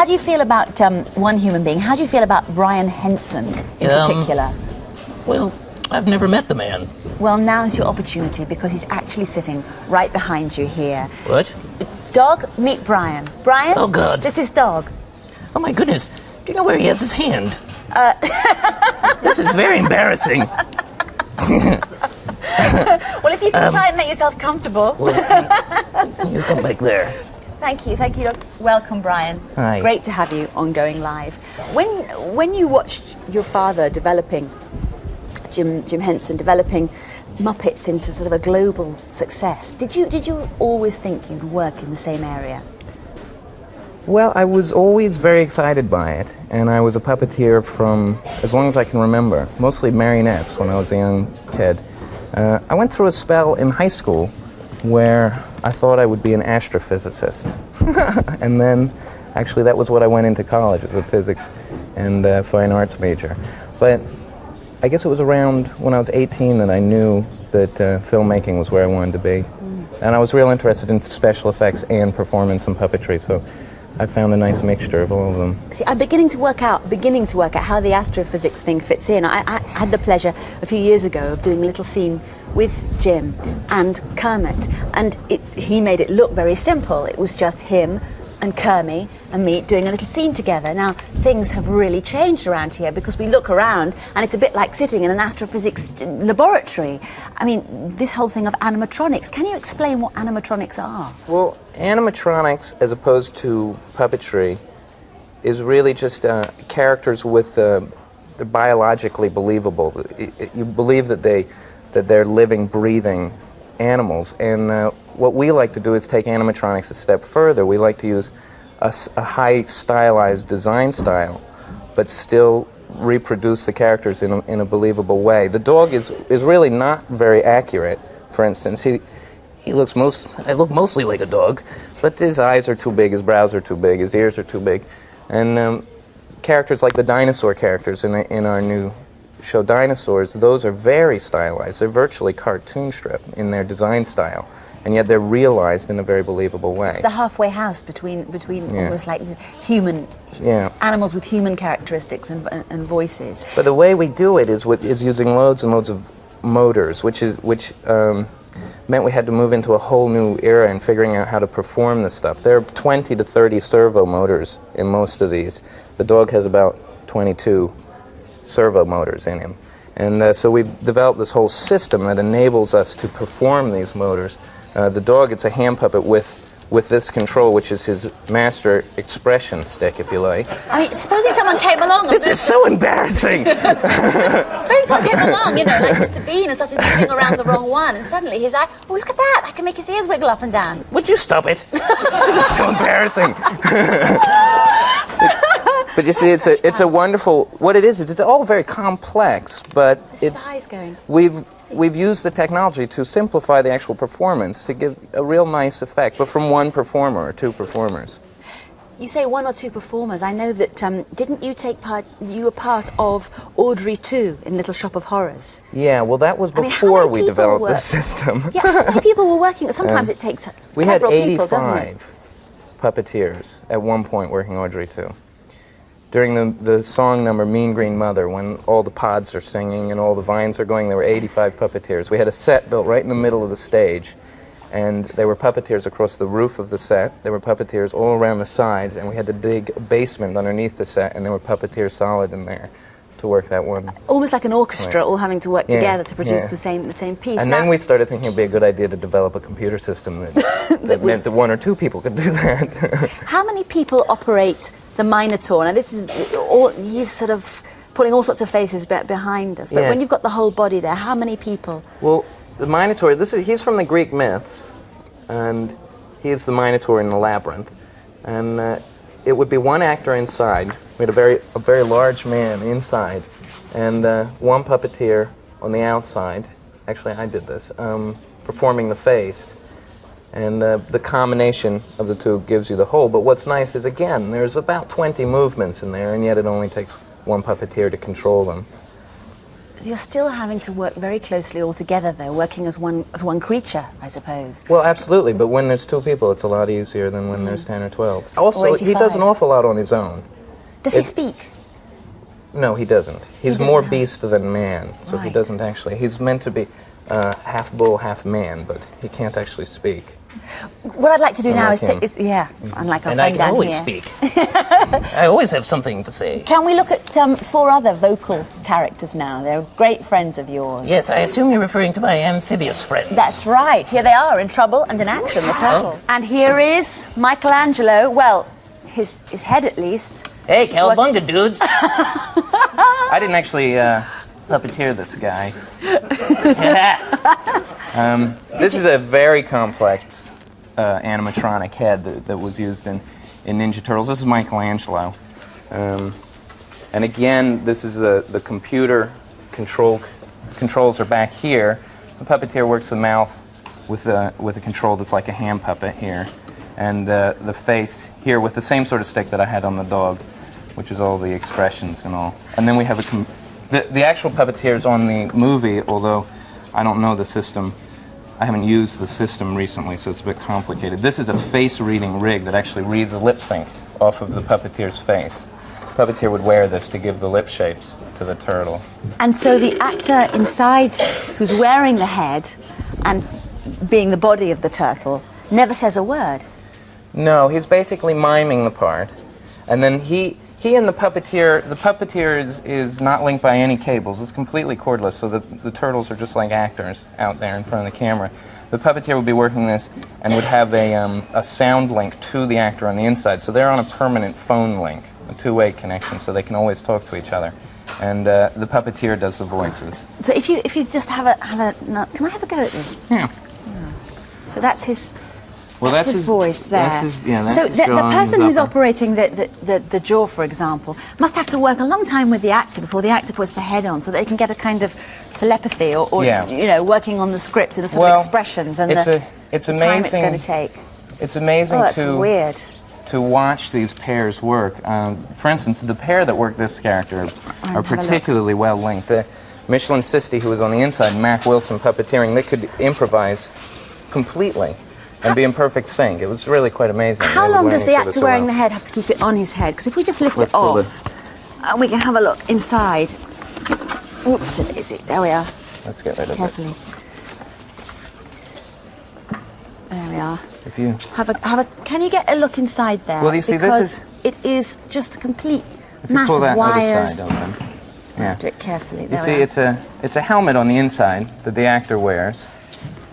How do you feel about one human being? How do you feel about Brian Henson in particular? Well, I've never met the man. Well, now's your opportunity because he's actually sitting right behind you here. What? Dog, meet Brian. Brian? Oh, God. This is Dog. Oh, my goodness. Do you know where he has his hand? This is very embarrassing. Well, if you can try and make yourself comfortable. Well, you come back there. Thank you, Dog. Welcome, Brian. Hi. It's great to have you on Going Live. When you watched your father developing, Jim Henson developing Muppets into sort of a global success, did you always think you'd work in the same area? Well, I was always very excited by it, and I was a puppeteer from as long as I can remember, mostly marionettes when I was a young kid. I went through a spell in high school where I thought I would be an astrophysicist. And then, actually, that was what I went into college, as a physics and fine arts major. But I guess it was around when I was 18 that I knew that filmmaking was where I wanted to be. And I was real interested in special effects and performance and puppetry, so I found a nice mixture of all of them. See, I'm beginning to work out how the astrophysics thing fits in. I had the pleasure a few years ago of doing a little scene with Jim and Kermit, and he made it look very simple. It was just him and Kermit and me doing a little scene together. Now, things have really changed around here because we look around and it's a bit like sitting in an astrophysics laboratory. I mean, this whole thing of animatronics. Can you explain what animatronics are? Well, animatronics, as opposed to puppetry, is really just characters with they're biologically believable. You believe that they're living, breathing animals, and what we like to do is take animatronics a step further. We like to use a high stylized design style, but still reproduce the characters in a believable way. The dog is really not very accurate. For instance, he looks mostly like a dog, but his eyes are too big, his brows are too big, his ears are too big, and characters like the dinosaur characters in our new show Dinosaurs, those are very stylized. They're virtually cartoon strip in their design style, and yet they're realized in a very believable way. It's the halfway house between almost like human animals with human characteristics and voices. But the way we do it is using loads and loads of motors, which meant we had to move into a whole new era in figuring out how to perform this stuff. There are 20 to 30 servo motors in most of these. The dog has about 22 servo motors in him. And so we've developed this whole system that enables us to perform these motors. The dog, it's a hand puppet with this control, which is his master expression stick, if you like. I mean, supposing someone came along... This is so embarrassing! Supposing someone came along, like Mr. Bean, and started moving around the wrong one, and suddenly he's like, oh, look at that, I can make his ears wiggle up and down. Would you stop it? This is so embarrassing. But you see, it's a wonderful. What it is, it's all very complex, but it's eyes going. We've used the technology to simplify the actual performance to give a real nice effect, but from one performer or two performers. You say one or two performers. I know that didn't you take part? You were part of Audrey 2 in Little Shop of Horrors. Yeah, well, that was before we developed this system. Yeah, how many people were working? Sometimes it takes several people, doesn't it? We had 85 puppeteers at one point working Audrey 2. During the song number Mean Green Mother, when all the pods are singing and all the vines are going, there were 85 puppeteers. We had a set built right in the middle of the stage, and there were puppeteers across the roof of the set. There were puppeteers all around the sides, and we had to dig a basement underneath the set, and there were puppeteers solid in there to work that one. Almost like an orchestra, all having to work together to produce the same piece. And then we started thinking it'd be a good idea to develop a computer system that meant that one or two people could do that. How many people operate the Minotaur? Now this is he's sort of putting all sorts of faces behind us, but when you've got the whole body there, how many people? Well, the Minotaur, he's from the Greek myths, and he is the Minotaur in the labyrinth, and it would be one actor inside. We had a very large man inside, and one puppeteer on the outside. Actually, I did this, performing the face. And the combination of the two gives you the whole. But what's nice is, again, there's about 20 movements in there, and yet it only takes one puppeteer to control them. you're still having to work very closely all together, though, working as one creature, I suppose. Well, absolutely, but when there's 2 people, it's a lot easier than when there's 10 or 12. Also, Or he does 85. an awful lot on his own. Does he speak? No, he doesn't. He's doesn't more have- beast than man, so he Right. doesn't actually. He's meant to be half bull, half man, but he can't actually speak. What I'd like to do now is Unlike him. unlike our And I friend can down always here. speak. I always have something to say. Can we look at 4 other vocal characters now? They're great friends of yours. Yes, I assume you're referring to my amphibious friends. That's right. Here they are in trouble and in action, the turtle. And here is Michelangelo. Well, his head at least. Hey, cowabunga, dudes. I didn't actually puppeteer this guy. This is a very complex animatronic head that was used in Ninja Turtles. This is Michelangelo. And again, this is the computer controls are back here. The puppeteer works the mouth with a control that's like a hand puppet here. And the face here with the same sort of stick that I had on the dog, which is all the expressions and all. And then we have the actual puppeteers on the movie, although I don't know the system. I haven't used the system recently, so it's a bit complicated. This is a face-reading rig that actually reads a lip sync off of the puppeteer's face. The puppeteer would wear this to give the lip shapes to the turtle. And so the actor inside who's wearing the head and being the body of the turtle never says a word. No, he's basically miming the part. And then he and the puppeteer is not linked by any cables. It's completely cordless, so the turtles are just like actors out there in front of the camera. The puppeteer would be working this and would have a sound link to the actor on the inside. So they're on a permanent phone link, a 2-way connection, so they can always talk to each other. And the puppeteer does the voices. So if you just have a can I have a go at this? Yeah. So that's his. Well, That's his voice there. That's so his the jaw and person his who's upper. operating the jaw, for example, must have to work a long time with the actor before the actor puts the head on, so they can get a kind of telepathy or Yeah. Working on the script and the sort of expressions and it's the amazing, time it's going to take. It's amazing Oh, that's weird. to watch these pairs work. For instance, the pair that work this character are have a look. particularly well linked. Michelin Sisti, who was on the inside, and Mac Wilson puppeteering, they could improvise completely and be in perfect sync. It was really quite amazing. How They would long learn does each the other actor so wearing well. the head have to keep it on his head? Because if we just lift Let's it pull off, and we can have a look inside. Whoops, is it? There we are. Let's get rid of Carefully. this. There we are. If you Have a. Can you get a look inside there? Well, you see, this because is- it is just a complete if you mass pull of that wires. other side open, yeah. Do it carefully. You There see, we are. it's a helmet on the inside that the actor wears.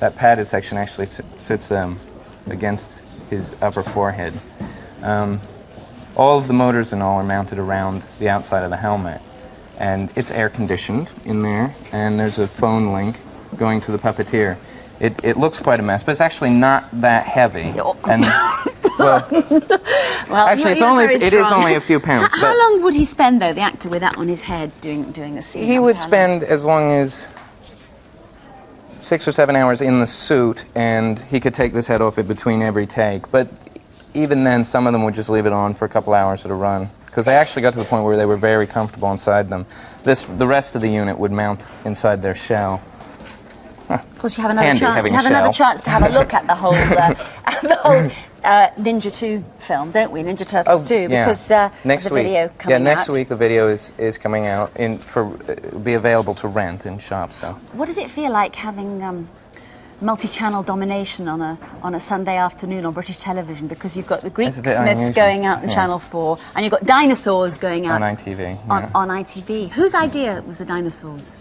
That padded section actually sits against his upper forehead. All of the motors and all are mounted around the outside of the helmet, and it's air conditioned in there. And there's a phone link going to the puppeteer. It looks quite a mess, but it's actually not that heavy. And well, Well, actually, it is only a few pounds. How but long would he spend though, the actor, with that on his head doing the scene? he would spend as long as 6 or 7 hours in the suit, and he could take this head off it between every take. But even then, some of them would just leave it on for a couple hours at a run, because they actually got to the point where they were very comfortable inside them. The rest of the unit would mount inside their shell. Of course, you have another Handy chance. having You a have another shell. chance to have a look at the whole Ninja 2 film, don't we? Ninja Turtles 2, because next the week, video coming next out. week the video is coming out it'll be available to rent in shops. So What does it feel like having multi-channel domination on a Sunday afternoon on British television? Because you've got the Greek It's a bit myths unusual, going out on yeah. Channel 4, and you've got dinosaurs going out on ITV. on, yeah. on ITV. Whose idea was the dinosaurs?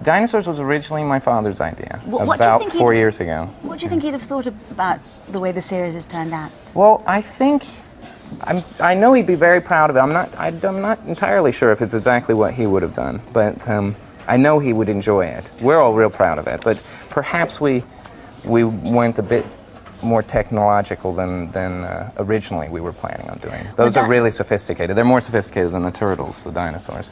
Dinosaurs was originally my father's idea, What do you about think 4 he'd- years ago. What do you think he'd have thought about the way the series has turned out? Well, I think I know he'd be very proud of it. I'm not entirely sure if it's exactly what he would have done, but I know he would enjoy it. We're all real proud of it, but perhaps we went a bit more technological than originally we were planning on doing. Those are really sophisticated. They're more sophisticated than the turtles, the dinosaurs.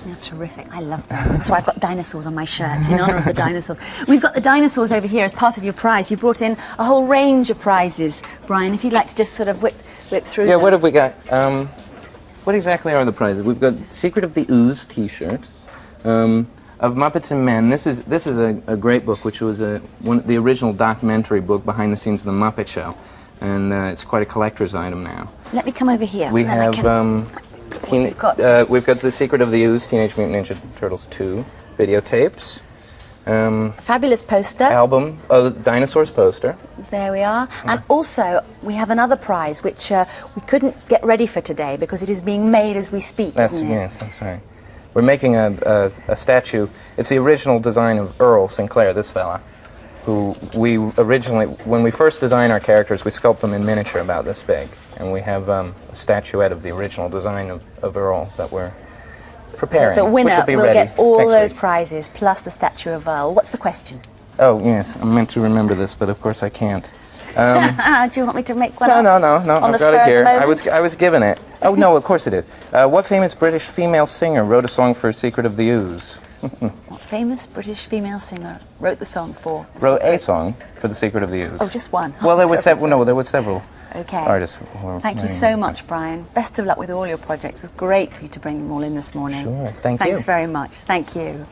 You're terrific. I love them. That's why I've got dinosaurs on my shirt, in honour of the dinosaurs. We've got the dinosaurs over here as part of your prize. You brought in a whole range of prizes, Brian, if you'd like to just sort of whip through Yeah, them. what have we got? What exactly are the prizes? We've got Secret of the Ooze t-shirt, Of Muppets and Men, this is a great book, which was the original documentary book behind the scenes of the Muppet Show, and it's quite a collector's item now. Let me come over here. We and then have we've got The Secret of the Ooze, Teenage Mutant Ninja Turtles 2 videotapes. Fabulous poster. Album, Dinosaurs poster. There we are. And also, we have another prize, which we couldn't get ready for today because it is being made as we speak, isn't it? Yes, that's right. We're making a statue. It's the original design of Earl Sinclair, this fella, who we originally, when we first design our characters, we sculpt them in miniature about this big. And we have a statuette of the original design of Earl that we're preparing. So the winner will ready get all next those week. prizes, plus the statue of Earl. What's the question? Oh, yes, I'm meant to remember this, but of course I can't. Do you want me to make one No, up? no. On the I've got spur it of the here. moment? I was given it. Oh, no, of course it is. What famous British female singer wrote a song for Secret of the Ooze? What famous British female singer wrote the song for? Wrote a song for The Secret of the Ooze. Oh, just one. Well, there Oh, were sorry, several. No, there were several Okay. artists. Who were Thank you so much, Brian. Best of luck with all your projects. It's great for you to bring them all in this morning. Sure. Thank you. Thanks very much. Thank you.